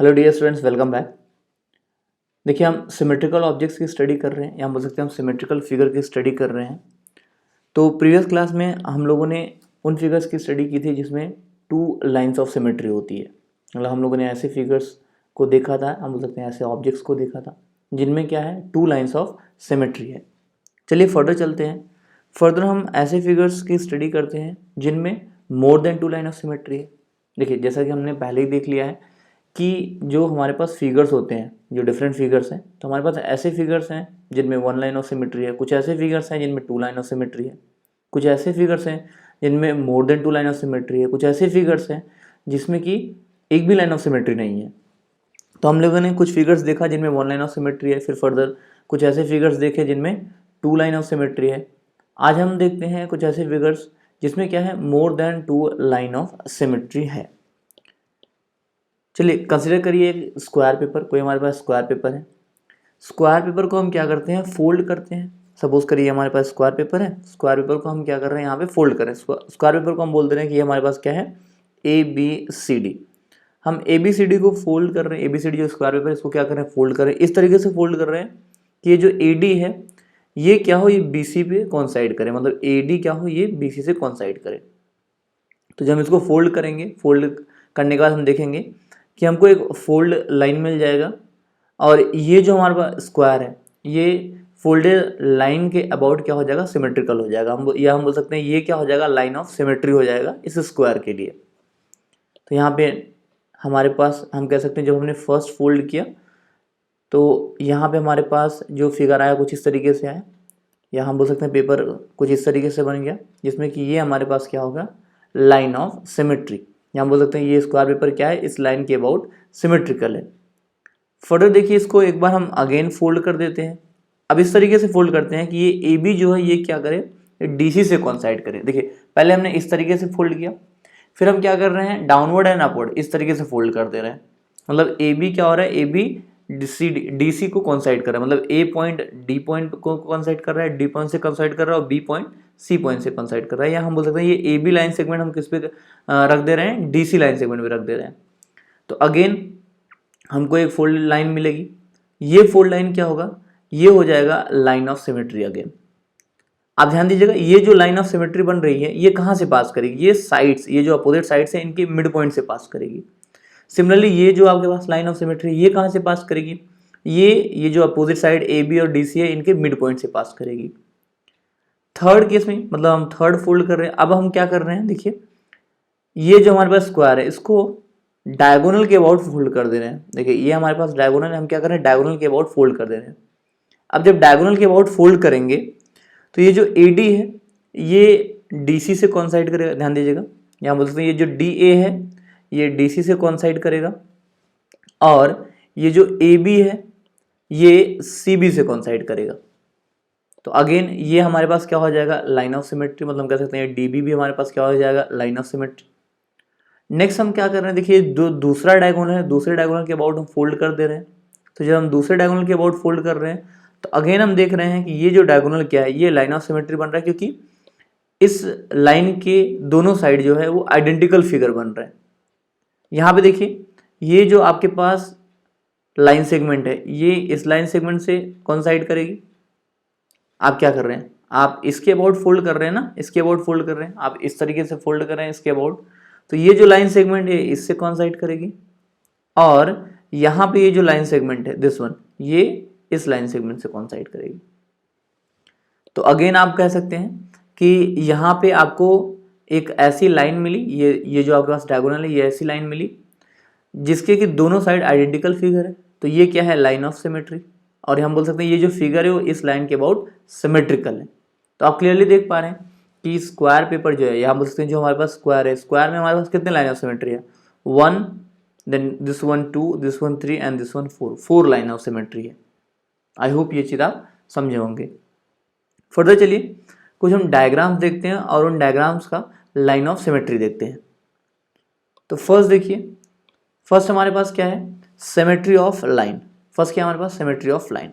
Hello dear students, welcome back. देखिए, हम symmetrical objects की स्टडी कर रहे हैं, या हम बोल सकते हैं हम सिमेट्रिकल फिगर की स्टडी कर रहे हैं। तो प्रीवियस क्लास में हम लोगों ने उन फिगर्स की स्टडी की थी जिसमें टू लाइंस ऑफ सिमेट्री होती है। मतलब हम लोगों ने ऐसे फिगर्स को देखा था, हम बोल सकते हैं ऐसे ऑब्जेक्ट्स को देखा था जिनमें क्या है, टू लाइंस ऑफ सिमेट्री है। चलिए फर्दर चलते हैं। फर्दर हम ऐसे फिगर्स की स्टडी करते हैं जिनमें more than two line of symmetry है। देखिए, जैसा कि हमने पहले ही देख लिया है कि जो हमारे पास फिगर्स होते हैं, जो डिफरेंट फिगर्स हैं, तो हमारे पास ऐसे फिगर्स हैं जिनमें वन लाइन ऑफ सिमेट्री है, कुछ ऐसे फिगर्स हैं जिनमें टू लाइन ऑफ सिमेट्री है, कुछ ऐसे फिगर्स हैं जिनमें more than two line of symmetry है, कुछ ऐसे फिगर्स हैं जिसमें कि एक भी लाइन ऑफ सिमेट्री नहीं है। तो हम लोगों ने कुछ फिगर्स देखा जिनमें वन लाइन ऑफ सिमेट्री है, फिर फर्दर कुछ ऐसे फिगर्स देखे जिनमें टू लाइन ऑफ सिमेट्री है। आज हम देखते हैं कुछ ऐसे फिगर्स जिसमें क्या है, more than two line of symmetry है। चलिए कंसिडर करिए एक स्क्वायर पेपर। कोई हमारे पास स्क्वायर पेपर है। स्क्वायर पेपर को हम क्या करते हैं, फोल्ड करते हैं। सपोज करिए हमारे पास स्क्वायर पेपर है, स्क्वायर पेपर को हम क्या कर रहे हैं, यहाँ पे फोल्ड करें। स्क्वायर पेपर को हम बोल दे रहे हैं कि ये हमारे पास क्या है, ए बी सी डी। हम ए बी सी डी को फोल्ड कर रहे हैं। ए बी सी डी जो स्क्वायर पेपर है इसको क्या कर रहे हैं, फोल्ड कर रहे हैं। इस तरीके से फोल्ड कर रहे हैं कि ये जो ए डी है ये क्या हो, ये बी सी पे कॉन्साइड करे, मतलब ए डी क्या हो, ये बी सी से कॉन्साइड करे। तो जब हम इसको फोल्ड करेंगे, फोल्ड करने के बाद हम देखेंगे कि हमको एक फोल्ड लाइन मिल जाएगा, और ये जो हमारे पास स्क्वायर है ये फोल्डेड लाइन के अबाउट क्या हो जाएगा, सिमेट्रिकल हो जाएगा। हम बोल सकते हैं ये क्या हो जाएगा, लाइन ऑफ सिमेट्री हो जाएगा इस स्क्वायर के लिए। तो यहाँ पे हमारे पास हम कह सकते हैं जब हमने फर्स्ट फोल्ड किया तो यहाँ पे हमारे पास जो फिगर आया कुछ इस तरीके से आया, या हम बोल सकते हैं पेपर कुछ इस तरीके से बन गया जिसमें कि ये हमारे पास क्या होगा, लाइन ऑफ सिमेट्री। या हम बोल सकते हैं ये स्क्वायर पेपर क्या है, इस लाइन के अबाउट सिमेट्रिकल है। फर्दर देखिए, इसको एक बार हम अगेन फोल्ड कर देते हैं। अब इस तरीके से फोल्ड करते हैं कि ये ए बी जो है ये क्या करे, डी सी से कॉन्साइड करे। देखिए पहले हमने इस तरीके से फोल्ड किया, फिर हम क्या कर रहे हैं, डाउनवर्ड एंड अपवर्ड इस तरीके से फोल्ड कर दे रहे हैं। मतलब ए बी क्या हो रहा है, ए बी डी सी को कॉन्साइड कर रहा है, मतलब ए पॉइंट डी पॉइंट को कॉन्साइड कर रहा है, डी पॉइंट से कॉन्साइड कर रहा है, और बी पॉइंट सी पॉइंट से कॉन्साइड कर रहा है। या हम बोल सकते हैं ये ए बी लाइन सेगमेंट हम किस पे रख दे रहे हैं, डी सी लाइन सेगमेंट पे रख दे रहे हैं। तो अगेन हमको एक फोल्ड लाइन मिलेगी। ये फोल्ड लाइन क्या होगा, ये हो जाएगा लाइन ऑफ सिमेट्री। अगेन आप ध्यान दीजिएगा, ये जो लाइन ऑफ सिमेट्री बन रही है ये कहाँ से पास करेगी, ये साइड्स, ये जो अपोजिट साइड्स है इनके मिड पॉइंट से पास करेगी। सिमिलरली ये जो आपके पास लाइन ऑफ सिमेट्री ये कहाँ से पास करेगी, ये जो अपोजिट साइड ए बी और डी सी है इनके मिड पॉइंट से पास करेगी। थर्ड केस में मतलब हम थर्ड फोल्ड कर रहे हैं। अब हम क्या कर रहे हैं, देखिए ये जो हमारे पास स्क्वायर है इसको डायगोनल के अबाउट फोल्ड कर दे रहे हैं। देखिए ये हमारे पास डायगोनल है, हम क्या कर रहे हैं, डायगोनल के अबाउट फोल्ड कर दे रहे हैं। अब जब डायगोनल के अबाउट फोल्ड करेंगे तो ये जो ए डी है ये डी सी से कॉन्साइड करेगा। ध्यान दीजिएगा, यहाँ बोल सकते हैं ये जो डी ए है ये डी सी से कॉन्साइड करेगा, और ये जो ए बी है ये सी बी से कॉन्साइड करेगा। तो अगेन ये हमारे पास क्या हो जाएगा, लाइन ऑफ सिमेट्री। मतलब हम कह सकते हैं डी बी भी हमारे पास क्या हो जाएगा, लाइन ऑफ सिमेट्री। नेक्स्ट हम क्या कर रहे हैं, देखिए दूसरा डायगोनल है, दूसरे डायगोनल के अबाउट हम फोल्ड कर दे रहे हैं। तो जब हम दूसरे डायगोनल के अबाउट फोल्ड कर रहे हैं तो अगेन हम देख रहे हैं कि ये जो डायगोनल क्या है, ये लाइन ऑफ सिमेट्री बन रहा है, क्योंकि इस लाइन के दोनों साइड जो है वो आइडेंटिकल फिगर बन रहे हैं। यहाँ पे देखिए ये जो आपके पास लाइन सेगमेंट है ये इस लाइन सेगमेंट से कॉन्साइड करेगी। आप क्या कर रहे हैं, आप इसके अबाउट फोल्ड कर रहे हैं ना, इसके अबाउट फोल्ड कर रहे हैं, आप इस तरीके से फोल्ड कर रहे हैं इसके अबाउट। तो ये जो लाइन सेगमेंट है इससे कॉन्साइड करेगी, और यहाँ पे ये जो लाइन सेगमेंट है दिस वन, ये इस लाइन सेगमेंट से कॉन्साइड करेगी। तो अगेन आप कह सकते हैं कि यहाँ पे आपको एक ऐसी लाइन मिली, ये जो आपके पास डायगोनल है ये ऐसी लाइन मिली जिसके कि दोनों साइड आइडेंटिकल फिगर है। तो ये क्या है, लाइन ऑफ सिमेट्री। और हम बोल सकते हैं ये जो फिगर है वो इस लाइन के अबाउट सिमेट्रिकल है। तो आप क्लियरली देख पा रहे हैं कि स्क्वायर पेपर जो है, यहाँ बोल सकते हैं जो हमारे पास स्क्वायर है, स्क्वायर में हमारे पास कितने लाइन ऑफ सिमेट्री है, 1, then this one 2, this one 3 and this one 4 line of symmetry है। आई होप ये चीज़ आप समझे होंगे। फर्दर चलिए कुछ हम डायग्राम्स देखते हैं और उन डायग्राम्स का लाइन ऑफ सिमेट्री देखते हैं। तो फर्स्ट देखिए, फर्स्ट हमारे पास क्या है, सिमेट्री ऑफ लाइन। फर्स्ट क्या है हमारे पास, सिमेट्री ऑफ लाइन।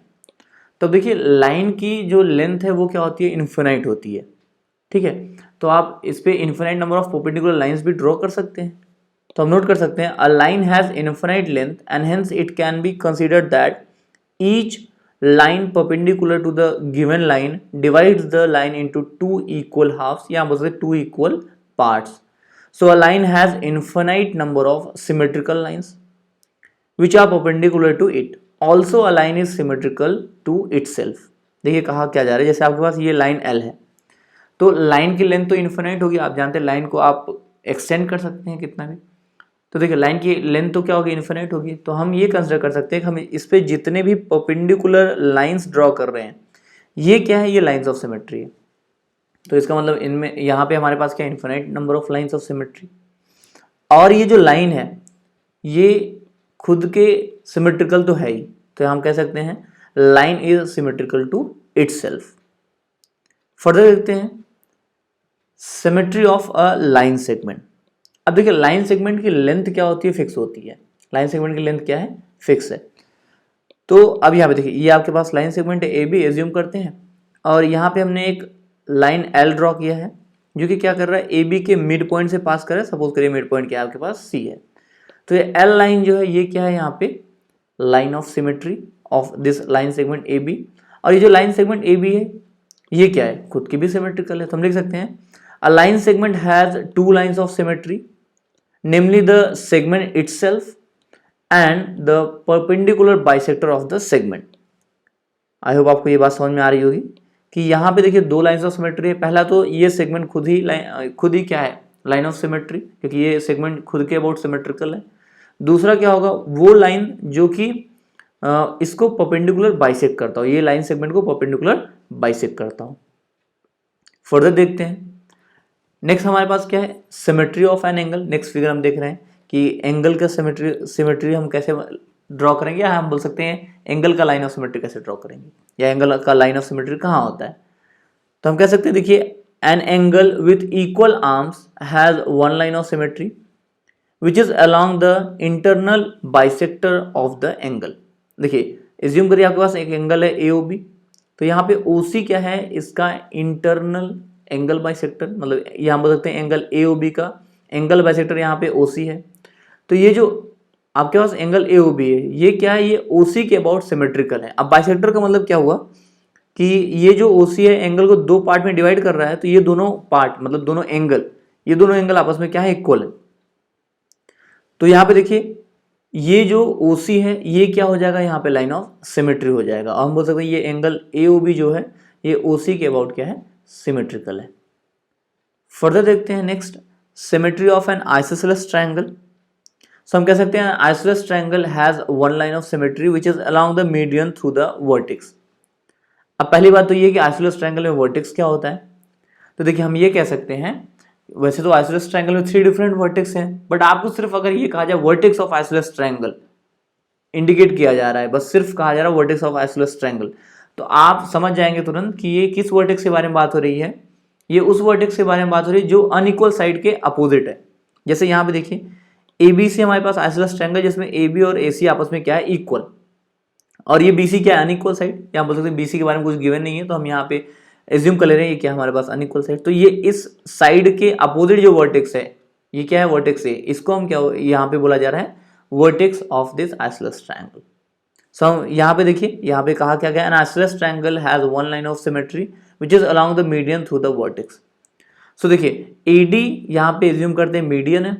तो देखिए लाइन की जो लेंथ है वो क्या होती है, इन्फिनाइट होती है। ठीक है, तो आप इस पे infinite number of perpendicular lines भी ड्रॉ कर सकते हैं। तो हम नोट कर सकते हैं, a line has infinite length and hence it can be considered that each line perpendicular to the given line divides the line into two equal halves या बोल सकते two equal parts. So a line has infinite number of symmetrical lines which are perpendicular to it. Also a line is symmetrical to itself. देखिए कहा क्या जा रहा है, जैसे आपके पास ये लाइन L है तो लाइन की लेंथ तो इन्फिनाइट होगी, आप जानते हैं लाइन को आप एक्सटेंड कर सकते हैं कितना भी, तो देखिए लाइन की लेंथ तो क्या होगी, इन्फिनाइट होगी। तो हम ये कंसिडर कर सकते हैं कि हम इस पे जितने भी परपेंडिकुलर लाइंस ड्रॉ कर रहे हैं ये क्या है, ये लाइंस ऑफ सिमेट्री है। तो इसका मतलब इनमें यहाँ पे हमारे पास क्या है, infinite number of lines of symmetry. और ये जो लाइन है ये खुद के सिमेट्रिकल तो है ही, तो हम कह सकते हैं line is symmetrical to itself. Further देखते हैं symmetry of a line segment. अब देखिए लाइन सेगमेंट की लेंथ क्या होती है, फिक्स होती है। लाइन सेगमेंट की लेंथ क्या है, फिक्स है। तो अब यहाँ पे देखिए ये आपके पास लाइन सेगमेंट है ए बी, एज्यूम करते हैं, और यहाँ पे हमने एक लाइन एल ड्रॉ किया है जो कि क्या कर रहा है, ए बी के मिड पॉइंट से पास कर रहा है। सपोज करिए मिड पॉइंट क्या है आपके पास, सी है। तो ये एल लाइन जो है ये क्या है, यहाँ पे line of symmetry of this line segment A B. और ये जो लाइन सेगमेंट ए बी है ये क्या है, खुद की भी सिमेट्रिकल है। तो हम लिख सकते हैं अ line segment has two lines of symmetry, namely the segment itself and the perpendicular bisector of the segment. I hope आपको ये बात समझ में आ रही होगी कि यहाँ पे देखिए दो लाइन्स ऑफ सिमेट्री है। पहला तो ये सेगमेंट खुद ही क्या है, लाइन ऑफ सिमेट्री, क्योंकि ये सेगमेंट खुद के अबाउट सिमेट्रिकल है। दूसरा क्या होगा, वो लाइन जो कि इसको परपेंडिकुलर बाइसेक्ट करता हो, ये लाइन सेगमेंट को परपेंडिकुलर बाइसेक्ट करता हो। फर्दर देखते हैं नेक्स्ट हमारे पास क्या है, symmetry of an angle. Next figure हम देख रहे हैं कि एंगल का सिमेट्री हम कैसे ड्रॉ करेंगे, या हम बोल सकते हैं एंगल का लाइन ऑफ सिमेट्री कैसे ड्रॉ करेंगे, या एंगल का लाइन ऑफ सिमेट्री कहाँ होता है। तो हम कह सकते हैं देखिए an angle with equal arms has one line of symmetry which is along the internal bisector of the angle. देखिए एज्यूम करिए आपके पास एक एंगल है ए ओ बी, तो यहाँ पे ओ सी क्या है, इसका इंटरनल एंगल बाइसेक्टर, मतलब यहाँ बोल सकते हैं एंगल ए ओ बी का एंगल बाइसेक्टर यहाँ पे ओ सी है। तो ये जो आपके पास एंगल ए ओ बी है ये क्या है, ये ओ सी के अबाउट सिमेट्रिकल है। अब बाइसेक्टर का मतलब क्या हुआ कि ये जो ओ सी है एंगल को दो पार्ट में डिवाइड कर रहा है, तो ये दोनों पार्ट मतलब दोनों एंगल, ये दोनों एंगल आपस में क्या है, इक्वल है। तो यहाँ पे देखिए ये जो ओ सी है ये क्या हो जाएगा, यहाँ पे लाइन ऑफ सिमेट्री हो जाएगा। और हम बोल सकते हैं ये एंगल ए ओ बी जो है ये ओ सी के अबाउट क्या है, सिमेट्रिकल है। फर्दर देखते हैं next symmetry of an isosceles triangle. So हम कह सकते हैं isosceles triangle has one line of symmetry which is along the median through the vertex. अब पहली बात तो ये कि आइसोसेलेस ट्रायंगल में वर्टेक्स क्या होता है, तो देखिए हम ये कह सकते हैं, वैसे तो आइसोसेलेस ट्रायंगल में 3 डिफरेंट वर्टेक्स हैं, बट आपको सिर्फ अगर ये कहा जाए vertex of isosceles triangle indicate किया जा रहा है, बस सिर्फ कहा जा रहा है वर्टेक्स ऑफ आइसोसेलेस ट्रायंगल, तो आप समझ जाएंगे तुरंत कि ये किस वर्टेक्स के बारे में बात हो रही है। ये उस वर्टेक्स के बारे में बात हो रही है जो अनइक्वल साइड के अपोजिट है। जैसे यहाँ पे देखिए ए बी सी हमारे पास आइसोसेलेस ट्रायंगल जिसमें ए बी और ए सी आपस में क्या है, इक्वल, और ये बी सी क्या है, अनइक्वल साइड। यहाँ बोल सकते हैं बी सी के बारे में कुछ गिवन नहीं है, तो हम यहाँ पे एज्यूम कर ले रहे हैं ये क्या हमारे पास अनइक्वल साइड। तो ये इस साइड के अपोजिट जो वर्टेक्स है ये क्या है, वर्टेक्स ए, इसको हम क्या यहाँ पे बोला जा रहा है vertex of this isosceles triangle. So यहाँ पे देखिए यहाँ पे कहा क्या गया, an isosceles triangle has one line of symmetry which is along the median through the vertex. So देखिए ए डी यहाँ पे एज्यूम करते हैं मीडियन है,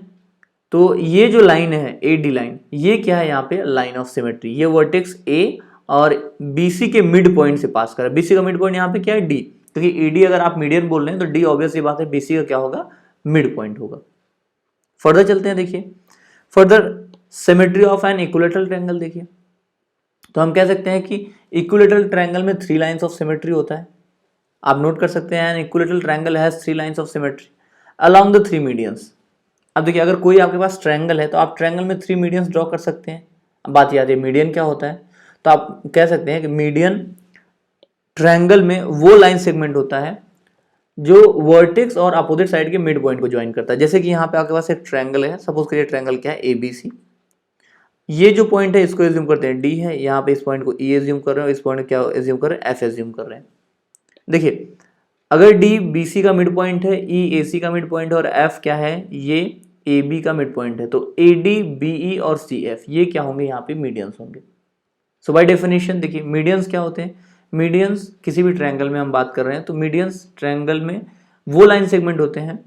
तो ये जो लाइन है ए डी लाइन ये क्या है, यहाँ पे लाइन ऑफ सिमेट्री, ये वर्टेक्स ए और बी सी के मिड पॉइंट से पास कर रहा है। बी सी का मिड पॉइंट यहाँ पे क्या है, डी, क्योंकि ए डी अगर आप मीडियन बोल रहे हैं तो डी ऑब्वियस ये बात है बी सी का क्या होगा, मिड पॉइंट होगा। फर्दर चलते हैं, देखिए further symmetry of an equilateral triangle. देखिए तो हम कह सकते हैं कि इक्विलैटरल ट्रायंगल में 3 लाइंस ऑफ सिमेट्री होता है। आप नोट कर सकते हैं an equilateral triangle has 3 lines of symmetry along the 3 medians. अब देखिए अगर कोई आपके पास ट्रायंगल है तो आप ट्रायंगल में 3 मीडियंस ड्रॉ कर सकते हैं। अब बात याद है मीडियन क्या होता है, तो आप कह सकते हैं कि मीडियन ट्रायंगल में वो लाइन सेगमेंट होता है जो वर्टेक्स और अपोजिट साइड के मिड पॉइंट को ज्वाइन करता है। जैसे कि यहाँ पे आपके पास एक ट्रायंगल है, सपोज करिए ट्रायंगल क्या है, ए बी सी, ये जो पॉइंट है इसको एज्यूम करते हैं डी है, यहाँ पे इस पॉइंट को ई एज्यूम कर रहे हैं, इस पॉइंट को क्या एज्यूम कर रहे हैं, एफ एज्यूम कर रहे हैं। देखिए अगर डी बी सी का मिड पॉइंट है, ई ए सी का मिड पॉइंट है और एफ क्या है, ये ए बी का मिड पॉइंट है, तो ए डी बी ई और सी एफ ये क्या होंगे, यहाँ पे मीडियंस होंगे। सो बाय डेफिनेशन देखिए मीडियंस क्या होते हैं, मीडियंस किसी भी ट्रायंगल में हम बात कर रहे हैं तो मीडियंस ट्रायंगल में वो लाइन सेगमेंट होते हैं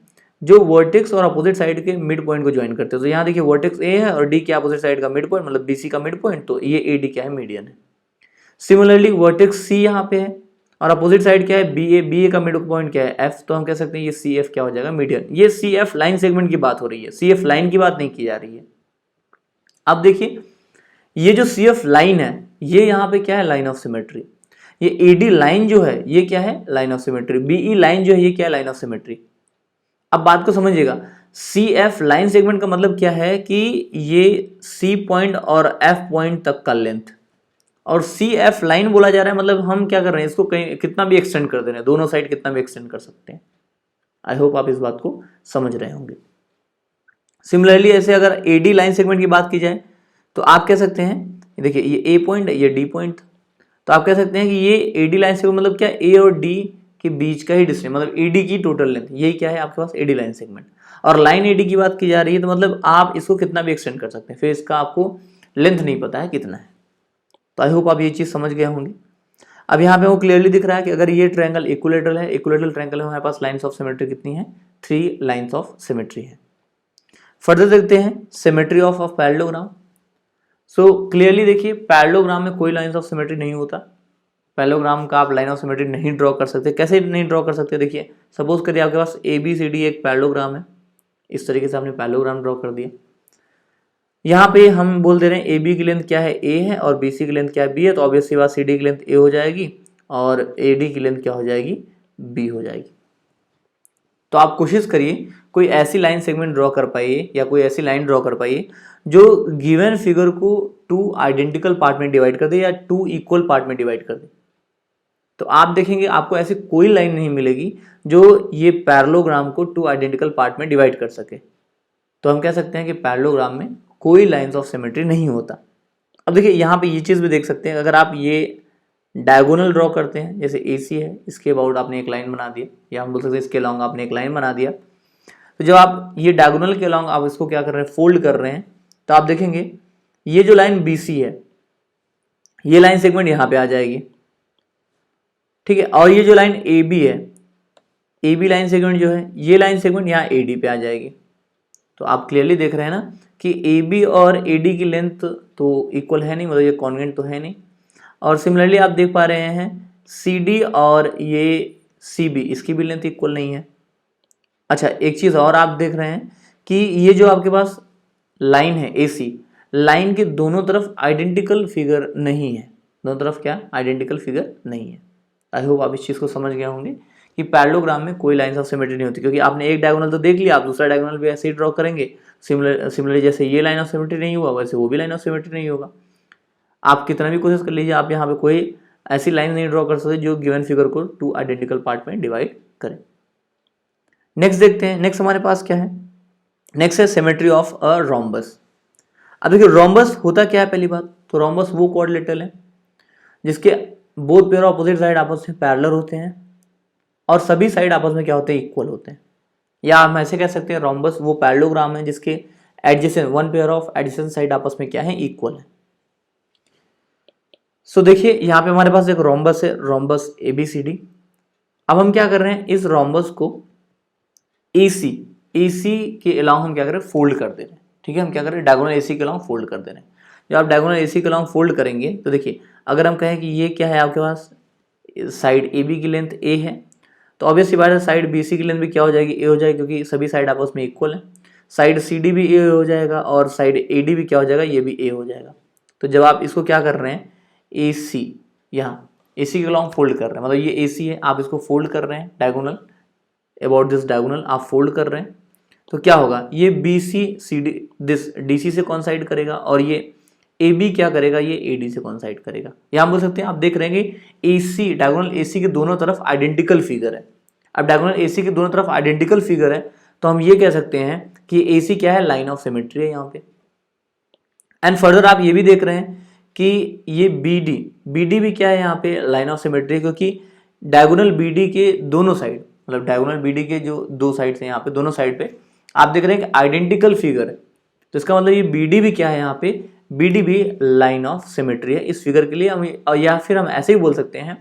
जो वर्टेक्स और अपोजिट साइड के मिड पॉइंट को ज्वाइन करते हैं। तो यहाँ देखिए वर्टेक्स ए है और डी के अपोजिट साइड का मिड पॉइंट मतलब बीसी का मिड पॉइंट, तो ये ए डी क्या है, मीडियन है। सिमिलरली वर्टेक्स सी यहाँ पे है और अपोजिट साइड क्या है, बी ए का मिड पॉइंट क्या है, एफ, तो हम कह सकते हैं ये सी एफ क्या हो जाएगा, मीडियन। ये सी एफ लाइन सेगमेंट की बात हो रही है, सी एफ लाइन की बात नहीं की जा रही है। अब देखिए ये जो सी एफ लाइन है ये यहाँ पे क्या है, लाइन ऑफ सिमेट्री। ये ए डी लाइन जो है ये क्या है, line of symmetry. B E line जो है ये क्या है, लाइन ऑफ सिमेट्री। अब बात को समझिएगा, सी एफ लाइन सेगमेंट का मतलब क्या है कि ये सी पॉइंट और एफ पॉइंट तक का लेंथ, और सी एफ लाइन बोला जा रहा है मतलब हम क्या कर रहे हैं, इसको कहीं कितना भी एक्सटेंड कर दे रहे हैं, दोनों साइड कितना भी एक्सटेंड कर सकते हैं। आई होप आप इस बात को समझ रहे होंगे। सिमिलरली ऐसे अगर ए डी लाइन सेगमेंट की बात की जाए तो आप कह सकते हैं, देखिए ये ए पॉइंट है, ये डी पॉइंट, तो आप कह सकते हैं कि ये ए डी लाइन सेगमेंट मतलब क्या, ए और डी के बीच का ही डिस्टेंस, मतलब ए डी की टोटल लेंथ, यही क्या है आपके पास, ए डी लाइन सेगमेंट। और लाइन ए डी की बात की जा रही है तो मतलब आप इसको कितना भी एक्सटेंड कर सकते हैं, फिर इसका आपको लेंथ नहीं पता है कितना है। तो आई होप आप ये चीज़ समझ गए होंगे। अब यहाँ पे वो क्लियरली दिख रहा है कि अगर ये ट्रायंगल इक्विलेटरल है, इक्विलेटरल ट्रायंगल में हमारे पास लाइंस ऑफ सिमेट्री कितनी है, 3 लाइंस ऑफ सिमेट्री है। फर्दर देखते हैं symmetry of parallelogram. So clearly देखिए पैरेललोग्राम में कोई लाइंस ऑफ सिमेट्री नहीं होता, पैरेललोग्राम का आप लाइन ऑफ सिमेट्री नहीं ड्रॉ कर सकते। कैसे नहीं ड्रॉ कर सकते, देखिए सपोज करिए आपके पास ए बी सी डी एक पैरेललोग्राम है, इस तरीके से आपने पैरेललोग्राम ड्रॉ कर दिया। यहाँ पे हम बोल दे रहे हैं ए बी की लेंथ क्या है, ए है, और बी सी की लेंथ क्या है, बी है, तो ऑब्वियस सी बात सी डी की लेंथ ए हो जाएगी और ए डी की लेंथ क्या हो जाएगी, बी हो जाएगी। तो आप कोशिश करिए कोई ऐसी लाइन सेगमेंट ड्रॉ कर पाइए या कोई ऐसी लाइन ड्रॉ कर पाइए जो गिवन फिगर को 2 आइडेंटिकल पार्ट में डिवाइड कर दे या 2 इक्वल पार्ट में डिवाइड कर दे। तो आप देखेंगे आपको ऐसी कोई लाइन नहीं मिलेगी जो ये पैरेललोग्राम को 2 आइडेंटिकल पार्ट में डिवाइड कर सके। तो हम कह सकते हैं कि पैरेललोग्राम में कोई लाइंस ऑफ सिमेट्री नहीं होता। अब देखिए यहाँ पे ये चीज़ भी देख सकते हैं, अगर आप ये डायगोनल ड्रॉ करते हैं, जैसे ए सी है, इसके अबाउट आपने एक लाइन बना दिया, या हम बोल सकते हैं इसके अलॉन्ग आपने एक लाइन बना दिया, तो जब आप ये डायगोनल के अलॉन्ग आप इसको क्या कर रहे हैं, फोल्ड कर रहे हैं, तो आप देखेंगे ये जो लाइन बी सी है ये लाइन सेगमेंट यहाँ पे आ जाएगी, ठीक है, और ये जो लाइन ए बी है, ए बी लाइन सेगमेंट जो है ये लाइन सेगमेंट यहाँ ए डी पे आ जाएगी। तो आप क्लियरली देख रहे हैं ना कि ए बी और ए डी की लेंथ तो इक्वल है नहीं, मतलब ये कॉन्वेंट तो है नहीं। और सिमिलरली आप देख पा रहे हैं सी डी और ये सी बी, इसकी भी लेंथ इक्वल नहीं है। अच्छा एक चीज़ और आप देख रहे हैं कि ये जो आपके पास लाइन है ए सी, लाइन के दोनों तरफ आइडेंटिकल फिगर नहीं है, दोनों तरफ क्या आइडेंटिकल फिगर नहीं है। आई होप आप इस चीज़ को समझ गए होंगे कि पैरेललोग्राम में कोई लाइंस ऑफ सिमेट्री नहीं होती, क्योंकि आपने एक डायगोनल तो देख लिया, आप दूसरा डायगोनल भी ऐसे ही ड्रॉ करेंगे। सिमिलरली जैसे ये लाइन ऑफ सिमेट्री नहीं हुआ वैसे वो भी लाइन ऑफ सिमेट्री नहीं होगा। आप कितना भी कोशिश कर लीजिए, आप यहाँ पे कोई ऐसी लाइन नहीं ड्रॉ कर सकते जो गिवन फिगर को 2 आइडेंटिकल पार्ट में डिवाइड करें। नेक्स्ट देखते हैं, नेक्स्ट हमारे पास क्या है, नेक्स्ट है सिमेट्री ऑफ अ रोम्बस। अब देखिए रोम्बस होता क्या है, पहली बात तो रोम्बस वो क्वाड्रिलेटरल है जिसके बोथ पेयर ऑपोजिट साइड आपस में पैरेलल होते हैं और सभी साइड आपस में क्या होते हैं, इक्वल होते हैं। या हम ऐसे कह सकते हैं रोम्बस वो पैरेललोग्राम है जिसके adjacent one pair of adjacent side आपस में क्या है, इक्वल है। सो देखिए यहाँ पे हमारे पास एक रोम्बस है, रोम्बस ABCD। अब हम क्या कर रहे हैं, इस रोम्बस को AC के अलावा हम क्या कर रहे हैं, फोल्ड कर दे रहे हैं, ठीक है। हम क्या कर रहे हैं, डायगोनल AC के अलावा फोल्ड कर दे रहे हैं। जब आप डायगोनल AC के अलावा फोल्ड करेंगे तो देखिए अगर हम कहें कि ये क्या है आपके पास, साइड AB की लेंथ A है, तो ऑब्वियसली बात है साइड BC की लेंथ भी क्या हो जाएगी, A हो जाएगी, क्योंकि सभी साइड आपस में इक्वल है। साइड CD भी A हो जाएगा और साइड AD भी क्या हो जाएगा, ये भी A हो जाएगा। तो जब आप इसको क्या कर रहे हैं, AC यहाँ AC के अलावा फोल्ड कर रहे हैं, मतलब ये AC है, आप इसको फोल्ड कर रहे हैं डायगोनल, अबाउट दिस डायगोनल आप फोल्ड कर रहे हैं, तो क्या होगा, ये BC CD दिस DC से कॉन्साइड करेगा और ये AB क्या करेगा, ये AD से कॉन्साइड करेगा। यहाँ बोल सकते हैं, आप देख रहे हैं कि AC डायगोनल AC के दोनों तरफ आइडेंटिकल फिगर है। अब डायगोनल AC के दोनों तरफ आइडेंटिकल फिगर है तो हम ये कह सकते हैं कि AC क्या है, लाइन ऑफ सिमेट्री है यहाँ पे। एंड फर्दर आप ये भी देख रहे हैं कि ये BD भी क्या है यहाँ पे, लाइन ऑफ सिमेट्री, क्योंकि डायगोनल BD के दोनों साइड, मतलब डायगोनल BD के जो दो साइड्स हैं यहाँ पे, दोनों साइड पे आप देख रहे हैं कि आइडेंटिकल फिगर है, तो इसका मतलब ये बी डी भी क्या है, यहाँ पे बी डी भी लाइन ऑफ सिमेट्री है इस फिगर के लिए। हम या फिर हम ऐसे ही बोल सकते हैं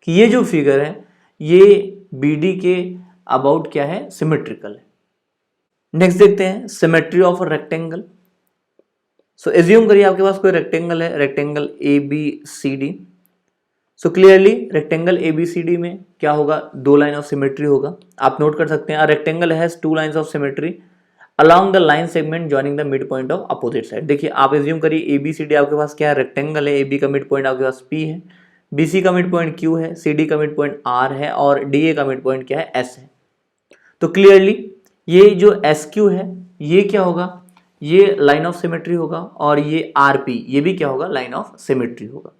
कि ये जो फिगर है ये बी डी के अबाउट क्या है, सिमेट्रिकल है। नेक्स्ट देखते हैं symmetry of rectangle. So assume करिए आपके पास कोई रेक्टेंगल है, rectangle A B C D. So clearly rectangle A B C D में क्या होगा, दो लाइन ऑफ सिमेट्री होगा। आप नोट कर सकते हैं rectangle has two lines of symmetry along the line segment joining the midpoint of opposite side। देखिए आप एज्यूम करिए ए बी सी डी आपके पास क्या है, रेक्टेंगल है, ए बी का मिड पॉइंट आपके पास पी है, बी सी का मिड पॉइंट क्यू है, सी डी का मिड पॉइंट आर है और डी ए का मिड पॉइंट क्या है, एस है। तो क्लियरली ये जो एस क्यू है ये क्या होगा, ये लाइन ऑफ सिमेट्री होगा, और ये आर पी ये भी क्या होगा, लाइन ऑफ सिमेट्री होगा।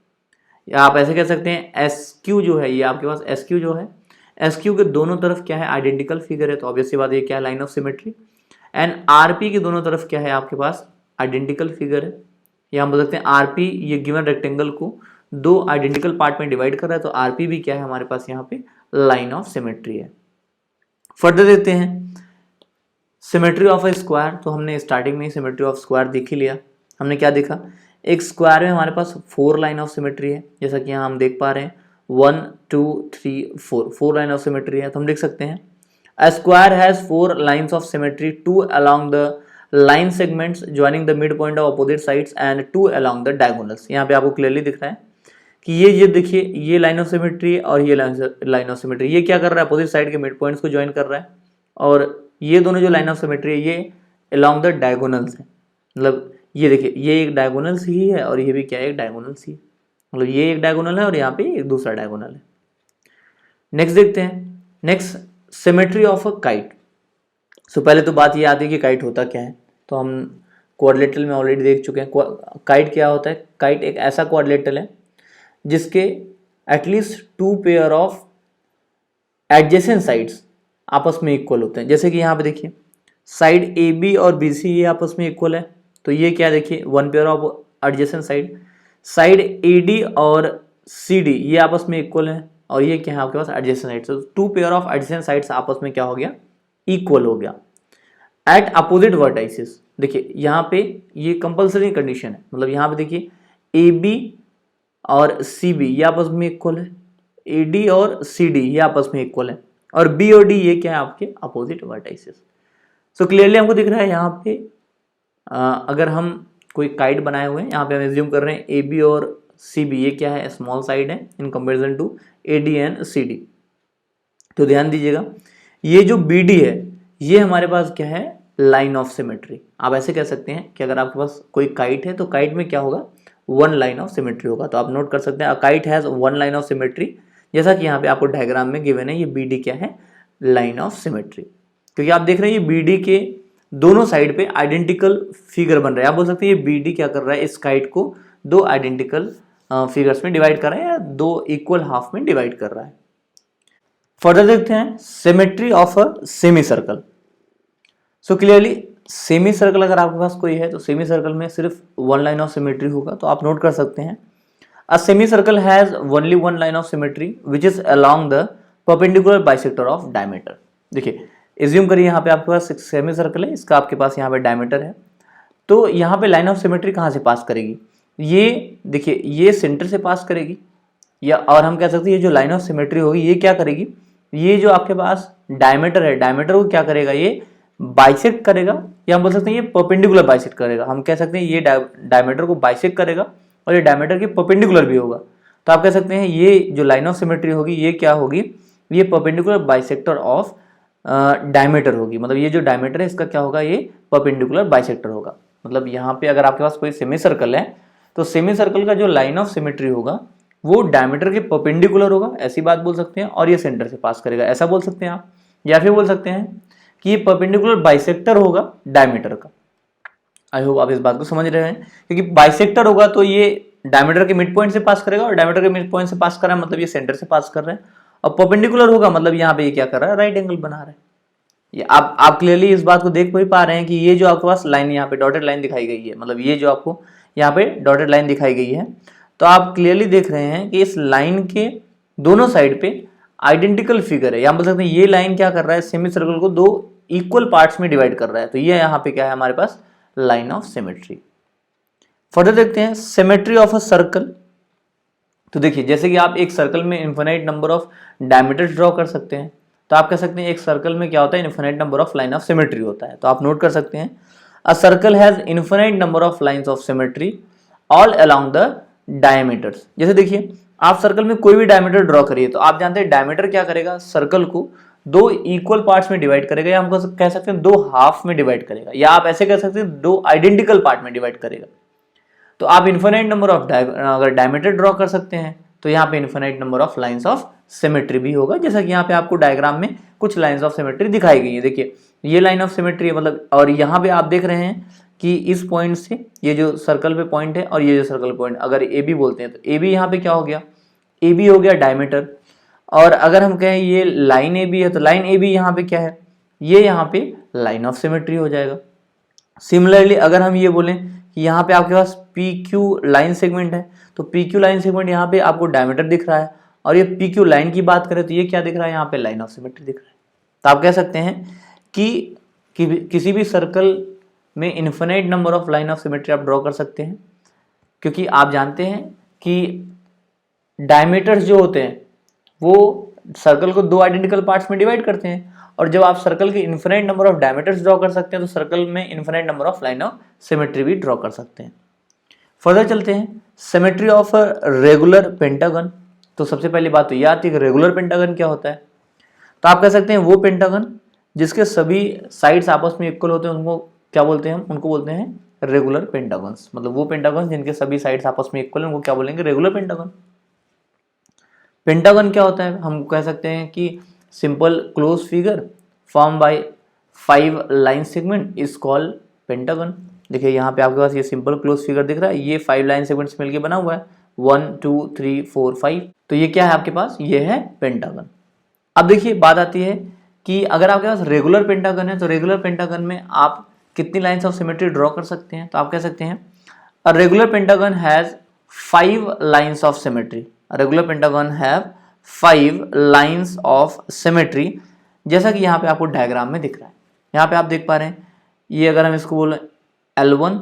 या आप ऐसे कह सकते हैं एस क्यू जो है, ये आपके पास एस क्यू जो है, एस क्यू के दोनों तरफ क्या है, आइडेंटिकल फिगर है, तो ऑब्वियसली बात ये क्या है, line of symmetry. And RP के दोनों तरफ क्या है आपके पास, आइडेंटिकल फिगर है। या हम बोल सकते हैं आरपी ये गिवन रेक्टेंगल को दो आइडेंटिकल पार्ट में डिवाइड कर रहा है, तो आरपी भी क्या है हमारे पास यहाँ पे लाइन ऑफ सिमेट्री है। फर्दर देखते हैं सिमेट्री ऑफ ए स्क्वायर। तो हमने स्टार्टिंग में ही सिमेट्री ऑफ स्क्वायर देख ही लिया। हमने क्या देखा, एक स्क्वायर में हमारे पास 4 लाइन ऑफ सिमेट्री है, जैसा कि यहाँ हम देख पा रहे हैं 1 2 3 4 लाइन ऑफ सिमेट्री है। तो हम लिख सकते हैं A square has 4 lines of symmetry, 2 along the line segments joining the midpoint of opposite sides and 2 along the diagonals। यहाँ पे आपको क्लियरली दिख रहा है कि ये देखिए ये लाइन ऑफ सिमेट्री है और ये लाइन ऑफ सिमेट्री, ये क्या कर रहा है, अपोजिट साइड के मिड पॉइंट्स को ज्वाइन कर रहा है, और ये दोनों जो लाइन ऑफ सिमेट्री है ये along the diagonals है। मतलब ये देखिए ये एक डायगोनल्स ही है और ये भी क्या है, एक डायगोनल्स ही है, मतलब ये एक डायगोनल है और यहाँ पे एक दूसरा डायगोनल है। नेक्स्ट देखते हैं, next symmetry of a kite. So पहले तो बात ये आती है कि काइट होता क्या है, तो हम क्वाड्रिलेटरल में ऑलरेडी देख चुके हैं काइट क्या होता है। काइट एक ऐसा क्वाड्रिलेटरल है जिसके at least 2 pair of adjacent sides आपस में इक्वल होते हैं। जैसे कि यहाँ पे देखिए साइड ए बी और बी सी ये आपस में इक्वल है, तो ये क्या देखिए 1 pair of adjacent side. Side A D और सी डी ये आपस में इक्वल है, और ये क्या है आपके पास adjacent sides. 2 pair of adjacent sides आपस में क्या हो गया, इक्वल हो गया। एट अपोजिट वर्टाइसेस, देखिए यहाँ पे ये कंपल्सरी कंडीशन है, मतलब यहाँ पे देखिए ए बी और सी बी ये आपस में इक्वल है, ए डी और सी डी ये आपस में इक्वल है, और बी और डी ये क्या है आपके अपोजिट वर्टाइसेस। सो क्लियरली हमको दिख रहा है यहाँ पे अगर हम कोई काइट बनाए हुए हैं, यहाँ पे हम एज्यूम कर रहे हैं ए बी और सी बी ये क्या है, स्मॉल साइड है in comparison to A D and C D. तो ध्यान दीजिएगा ये जो बी डी है ये हमारे पास क्या है, लाइन ऑफ सिमेट्री। आप ऐसे कह सकते हैं कि अगर आपके पास कोई काइट है तो काइट में क्या होगा, 1 लाइन ऑफ सिमेट्री होगा। तो आप नोट कर सकते हैं kite has 1 line of symmetry, जैसा कि यहाँ पे आपको डायग्राम में गिवन है, ये बी डी क्या है, लाइन ऑफ सिमेट्री। क्योंकि आप देख रहे हैं ये बी डी के दोनों साइड पे आइडेंटिकल फिगर बन रहे हैं। आप बोल सकते हैं ये बी डी क्या कर रहा है, इस काइट को 2 आइडेंटिकल फिगर्स में डिवाइड कर रहा है या 2 इक्वल हाफ में डिवाइड कर रहा है। फर्दर देखते हैं symmetry of a semi circle. So clearly semi circle अगर आपके पास कोई है तो सेमी सर्कल में सिर्फ 1 लाइन ऑफ सिमेट्री होगा। तो आप नोट कर सकते हैं a semi circle has only 1 line of symmetry which is along the perpendicular bisector of diameter. देखिए एज्यूम करिए यहाँ पे आपके पास एक सेमी सर्कल है, इसका आपके पास यहाँ पे डायमीटर है, तो यहाँ पे लाइन ऑफ सिमेट्री कहाँ से पास करेगी, ये देखिए ये सेंटर से पास करेगी, या और हम कह सकते हैं ये जो लाइन ऑफ सिमेट्री होगी ये क्या करेगी, ये जो आपके पास डायमीटर है डायमीटर को क्या करेगा, ये बाइसेक्ट करेगा, या हम बोल सकते हैं ये परपेंडिकुलर बाइसेक्ट करेगा। हम कह सकते हैं ये डायमीटर को बाइसेक्ट करेगा और ये डायमीटर के परपेंडिकुलर भी होगा। तो आप कह सकते हैं ये जो लाइन ऑफ सिमेट्री होगी ये क्या होगी, ये परपेंडिकुलर बाइसेक्टर ऑफ डायमीटर होगी। मतलब ये जो डायमीटर है इसका क्या होगा, ये परपेंडिकुलर बाइसेक्टर होगा। मतलब यहाँ पे अगर आपके पास कोई सेमी सर्कल है तो सेमी सर्कल का जो लाइन ऑफ सिमेट्री होगा वो डायमीटर के परपेंडिकुलर होगा, ऐसी बात बोल सकते हैं, और ये सेंटर से पास करेगा, ऐसा बोल सकते हैं आप। या फिर बोल सकते हैं कि ये परपेंडिकुलर बाइसेक्टर होगा डायमीटर का। आई होप आप इस बात को समझ रहे हैं, क्योंकि बाइसेक्टर होगा तो ये डायमीटर के मिड पॉइंट से पास करेगा, और डायमीटर के मिड पॉइंट से पास कर रहा है मतलब ये सेंटर से पास कर रहा है, और परपेंडिकुलर होगा मतलब यहाँ पे ये क्या कर रहा है, राइट एंगल बना रहा है। ये आप क्लियरली इस बात को देख भी पा रहे हैं कि ये जो आपके पास लाइन यहाँ पे डॉटेड लाइन दिखाई गई है, मतलब ये जो आपको यहाँ पे डॉटेड लाइन दिखाई गई है, तो आप क्लियरली देख रहे हैं कि इस लाइन के दोनों साइड पे आइडेंटिकल फिगर है। या बोल सकते हैं ये लाइन क्या कर रहा है, सेमी सर्कल को 2 इक्वल पार्ट्स में डिवाइड कर रहा है, तो ये यहाँ पे क्या है हमारे पास लाइन ऑफ सिमेट्री। फर्दर देखते हैं सिमेट्री ऑफ अ सर्कल। तो देखिए जैसे कि आप एक सर्कल में infinite number of diameters draw कर सकते हैं, तो आप कह सकते हैं एक सर्कल में क्या होता है, infinite number of line of symmetry होता है। तो आप नोट कर सकते हैं a circle has infinite number of lines of symmetry all along the diameters. जैसे देखिए आप सर्कल में कोई भी डायमीटर ड्रॉ करिए, तो आप जानते हैं डायमीटर क्या करेगा, सर्कल को दो इक्वल पार्ट्स में डिवाइड करेगा, या हम कह सकते हैं दो हाफ में डिवाइड करेगा, या आप ऐसे कह सकते हैं दो आइडेंटिकल पार्ट में डिवाइड करेगा। तो आप इन्फिनाइट नंबर ऑफ अगर डायमीटर ड्रॉ कर सकते हैं, तो यहाँ पे infinite number of lines of symmetry भी होगा, जैसा कि यहाँ पे आपको डायग्राम में कुछ लाइंस ऑफ सिमेट्री दिखाई गई है। देखिए ये लाइन ऑफ सिमेट्री है, मतलब, और यहाँ पे आप देख रहे हैं कि इस पॉइंट से ये जो सर्कल पे पॉइंट है और ये जो सर्कल पॉइंट, अगर ए बी बोलते हैं, तो ए बी यहाँ पे क्या हो गया, ए बी हो गया डायमीटर। और अगर हम कहें ये लाइन ए बी है, तो लाइन ए बी यहाँ पे क्या है, ये यहाँ पे लाइन ऑफ सिमेट्री हो जाएगा। सिमिलरली अगर हम ये बोलें कि यहाँ पे आपके पास पी क्यू लाइन सेगमेंट है, तो पी क्यू लाइन सेगमेंट यहाँ पे आपको डायमीटर दिख रहा है, और ये पी क्यू लाइन की बात करें तो ये क्या दिख रहा है, यहाँ पे लाइन ऑफ सिमेट्री दिख रहा है। तो आप कह सकते हैं कि किसी भी सर्कल में infinite number of line of symmetry आप ड्रॉ कर सकते हैं, क्योंकि आप जानते हैं कि डायमीटर्स जो होते हैं वो सर्कल को दो आइडेंटिकल पार्ट्स में डिवाइड करते हैं, और जब आप सर्कल के infinite number of diameters draw कर सकते हैं, तो सर्कल में infinite number of line of symmetry भी ड्रॉ कर सकते हैं। फर्दर चलते हैं symmetry of a regular pentagon. तो सबसे पहली बात तो ये आती है कि रेगुलर पेंटागन क्या होता है। तो आप कह सकते हैं वो पेंटागन जिसके सभी साइड्स आपस में इक्वल होते हैं, उनको क्या बोलते हैं, उनको बोलते हैं रेगुलर पेंटागन्स। मतलब वो पेंटागन जिनके सभी साइड्स आपस में इक्वल है, उनको क्या बोलेंगे, रेगुलर पेंटागन। पेंटागन क्या होता है, हम कह सकते हैं कि simple close figure form by 5 line segment is called pentagon. देखिए यहाँ पे आपके पास ये सिंपल क्लोज फिगर दिख रहा है, ये 5 लाइन सेगमेंट्स मिलके बना हुआ है, 1 2 3 4 5। तो ये क्या है आपके पास, ये है पेंटागन। अब देखिए बात आती है कि अगर आपके पास रेगुलर पेंटागन है, तो रेगुलर पेंटागन में आप कितनी लाइन्स ऑफ सिमेट्री ड्रॉ कर सकते हैं। तो आप कह सकते हैं a regular pentagon has 5 lines of symmetry. Regular pentagon have 5 lines of symmetry, जैसा कि यहाँ पे आपको डायग्राम में दिख रहा है। यहाँ पे आप देख पा रहे हैं, ये अगर हम इसको बोले L1,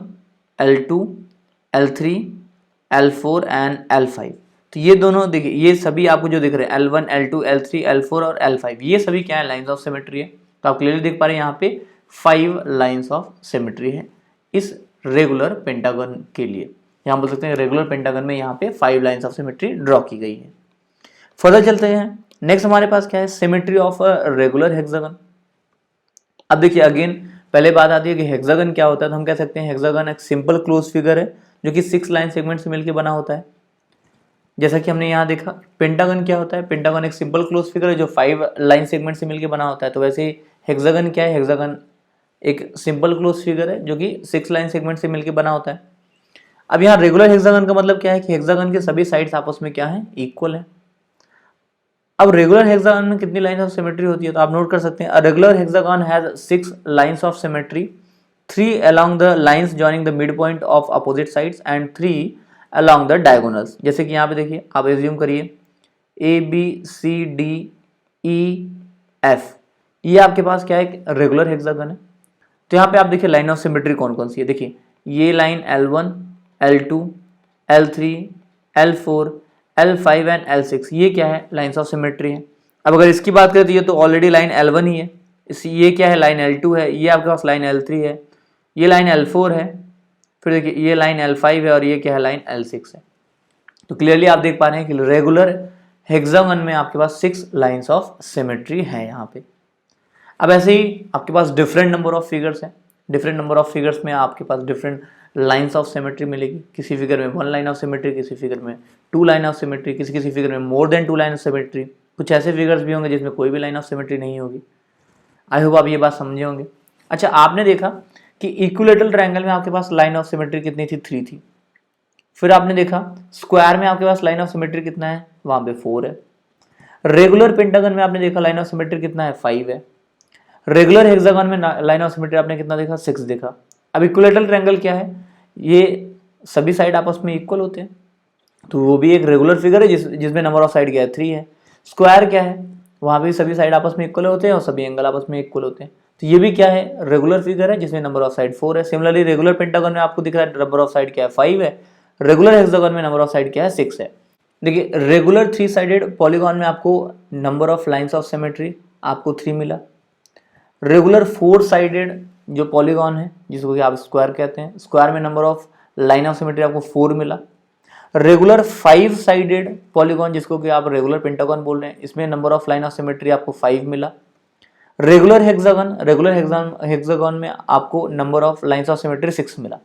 L2, L3, L4 and L5, तो ये दोनों देखिए, ये सभी आपको जो दिख रहे हैं L1, L2, L3, L4 और L5, ये सभी क्या है, लाइन्स ऑफ सिमेट्री है। तो आप क्लियरली देख पा रहे हैं यहाँ पे 5 लाइन्स ऑफ सिमेट्री है इस रेगुलर पेंटागन के लिए। यहाँ बोल सकते हैं रेगुलर पेंटागन में यहाँ पे 5 लाइन्स ऑफ सिमेट्री ड्रॉ की गई है। फर्दर चलते हैं, नेक्स्ट हमारे पास क्या है, symmetry of a regular hexagon. अब देखिए अगेन पहले बात आती है कि हेक्सागन क्या होता है। तो हम कह सकते हैं हेक्सागन एक सिंपल क्लोज फिगर है जो कि 6 लाइन सेगमेंट से मिलकर बना होता है। जैसा कि हमने यहाँ देखा, पेंटागन क्या होता है, पेंटागन एक सिंपल क्लोज फिगर है जो 5 लाइन सेगमेंट से मिलकर बना होता है। तो वैसे ही हेक्सागन क्या है, हेक्सागन एक सिंपल क्लोज फिगर है जो कि 6 लाइन सेगमेंट से मिलकर बना होता है। अब यहाँ रेगुलर हेक्सागन का मतलब क्या है कि हेक्सागन के सभी साइड्स आपस में क्या है, इक्वल है। अब रेगुलर हेक्सागन में कितनी लाइंस ऑफ सिमेट्री होती है, तो आप नोट कर सकते हैं a regular hexagon has 6 lines of symmetry, 3 along the lines joining the midpoint of opposite sides and 3 along the diagonals। जैसे कि यहाँ पे देखिए, आप एज्यूम करिए A B C D E F, ये आपके पास क्या है, एक रेगुलर हेक्सागन है। तो यहाँ पे आप देखिए लाइन ऑफ सिमेट्री कौन कौन सी है। देखिए ये line L1, L2, L3, L4, L5 and L6, ये क्या है, लाइन्स ऑफ सिमेट्री है। अब अगर इसकी बात करें तो ये तो ऑलरेडी लाइन L1 ही है, ये क्या है, लाइन L2 है, ये आपके पास लाइन L3 है, ये लाइन L4 है, फिर देखिए ये लाइन L5 है और ये क्या है, लाइन L6 है। तो क्लियरली आप देख पा रहे हैं कि रेगुलर हेक्सागन में आपके पास 6 लाइन्स ऑफ सिमेट्री है यहाँ पे। अब ऐसे ही आपके पास डिफरेंट नंबर ऑफ फिगर्स हैं, डिफरेंट नंबर ऑफ फिगर्स में आपके पास डिफरेंट लाइन्स ऑफ सिमेट्री मिलेगी। किसी फिगर में 1 लाइन ऑफ सिमेट्री, किसी फिगर में 2 लाइन ऑफ सिमेट्री, किसी फिगर में more than 2 line of symmetry. कुछ ऐसे फिगर्स भी होंगे जिसमें कोई भी लाइन ऑफ सिमेट्री नहीं होगी। आई होप आप ये बात समझे होंगे। अच्छा, आपने देखा कि इक्विलेटरल ट्रायंगल में आपके पास लाइन ऑफ सिमेट्री कितनी थी, 3 थी। फिर आपने देखा स्क्वायर में आपके पास लाइन ऑफ सिमेट्री कितना है, वहां पे 4 है। रेगुलर पेंटागन में आपने देखा लाइन ऑफ सिमेट्री कितना है, 5 है। रेगुलर हेक्सागन में लाइन ऑफ सिमेट्री आपने कितना देखा, 6 देखा। अब इक्विलेटरल ट्रायंगल क्या है, ये सभी साइड आपस में इक्वल होते हैं, तो वो भी एक रेगुलर फिगर है जिसमें नंबर ऑफ साइड क्या है, 3 है। स्क्वायर क्या है, वहाँ पे सभी साइड आपस में इक्वल होते हैं और सभी एंगल आपस में इक्वल होते हैं। तो ये भी क्या है, रेगुलर फिगर है जिसमें नंबर ऑफ साइड 4 है। सिमिलरली रेगुलर पेंटागन में आपको दिख रहा है नंबर ऑफ साइड क्या है 5 है, रेगुलर हेक्सागन में नंबर ऑफ साइड क्या है 6 है। देखिए रेगुलर 3 साइडेड पॉलीगॉन में आपको number of lines of symmetry आपको 3 मिला। रेगुलर 4 साइडेड जो पॉलीगॉन है जिसको कि आप स्क्वायर कहते हैं, स्क्वायर में number of line of symmetry आपको 4 मिला। रेगुलर 5 साइडेड पॉलीगॉन जिसको कि आप रेगुलर पेंटागन बोल रहे हैं, इसमें number of line of symmetry आपको 5 मिला। रेगुलर हेक्सागन में आपको number of lines of symmetry 6 मिला।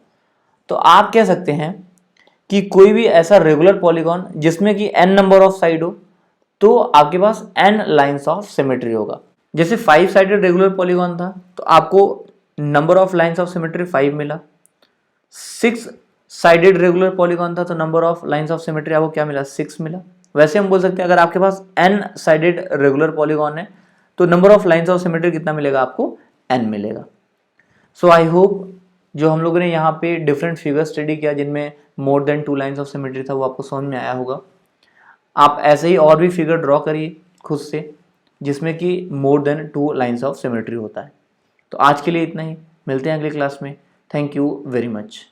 तो आप कह सकते हैं कि कोई भी ऐसा रेगुलर पॉलीगॉन जिसमें कि n नंबर ऑफ साइड हो तो आपके पास n लाइंस ऑफ सिमेट्री होगा। जैसे 5 साइडेड रेगुलर पॉलीगॉन था तो आपको number of lines of symmetry 5 मिला। 6 साइडेड रेगुलर पॉलीगॉन था तो number of lines of symmetry आपको क्या मिला 6 मिला। वैसे हम बोल सकते हैं अगर आपके पास n साइडेड रेगुलर पॉलीगॉन है तो number of lines of symmetry कितना मिलेगा आपको n मिलेगा। सो आई होप जो हम लोगों ने यहाँ पे डिफरेंट फिगर स्टडी किया जिनमें more then 2 lines of symmetry था वो आपको समझ में आया होगा। आप ऐसे ही और भी फिगर ड्रॉ करिए खुद से जिसमें कि more than 2 lines of symmetry होता है। तो आज के लिए इतना ही, मिलते हैं अगली क्लास में। Thank you very much.